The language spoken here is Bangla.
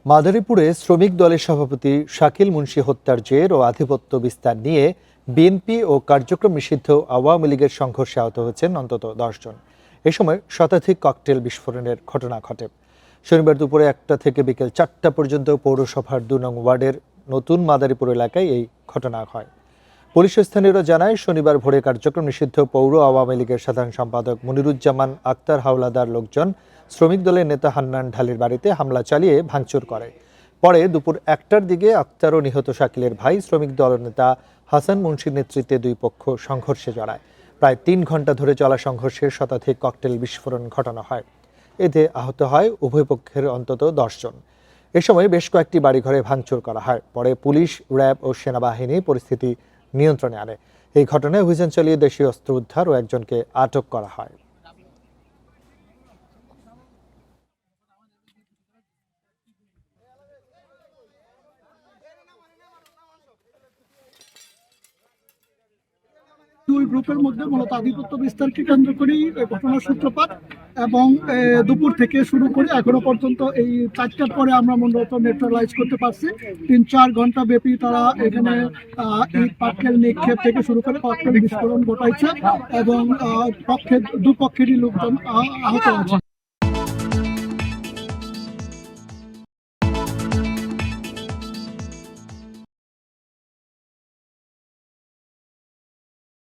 মাদারীপুরে শ্রমিক দলের সভাপতি শাকিল মুন্সি হত্যার জের ও আধিপত্য বিস্তার নিয়ে বিএনপি ও কার্যক্রম নিষিদ্ধ আওয়ামী লীগের সংঘর্ষে আহত হয়েছেন অন্তত ১০ জন। এ সময় শতাধিক ককটেল বিস্ফোরণের ঘটনা ঘটে। শনিবার দুপুরে ১টা থেকে বিকেল ৪টা পর্যন্ত পৌরসভার ২ নং ওয়ার্ডের নতুন মাদারীপুর এলাকায় এই ঘটনা হয়। পুলিশ স্থানীয়রা জানায়, শনিবার ভোরে কার্যক্রম নিষিদ্ধ পৌর আওয়ামী লীগের সাধারণ সম্পাদক মনিরুজ্জামান আক্তার হাওলাদার লোকজন শ্রমিক দলের নেতা হান্নান ঢালির বাড়িতে হামলা চালিয়ে ভাঙচুর করে। পরে দুপুর ১টার দিকে আক্তার ও নিহত শাকিলের ভাই শ্রমিক দলনেতা হাসান মুন্সির নেতৃত্বে দুই পক্ষ সংঘর্ষে জড়ায়। প্রায় ৩ ঘন্টা ধরে চলা সংঘর্ষে শতাধিক ককটেল বিস্ফোরণ ঘটানো হয়। এতে আহত হয় উভয় পক্ষের অন্তত ১০ জন। এ সময় বেশ কয়েকটি বাড়িঘরে ভাঙচুর করা হয়। পরে পুলিশ, র্যাব ও সেনাবাহিনী পরিস্থিতি নিয়ন্ত্রণে আনে। এই ঘটনায় অভিযান চালিয়ে দেশীয় অস্ত্র উদ্ধার ও একজনকে আটক করা হয়। দুই গ্রুপের মধ্যে মূলত আধিপত্য বিস্তারকে কেন্দ্র করেই ঘটনার সূত্রপাত এবং দুপুর থেকে শুরু করে এখনো পর্যন্ত এই ৪টার পরে আমরা মূলত নিউট্রালাইজ করতে পারছি। ৩-৪ ঘন্টা ব্যাপী তারা এখানে ইট পাটকেল নিক্ষেপ থেকে শুরু করে ককটেল বিস্ফোরণ ঘটাইছে এবং দুপক্ষেরই লোকজন আহত হয়েছে।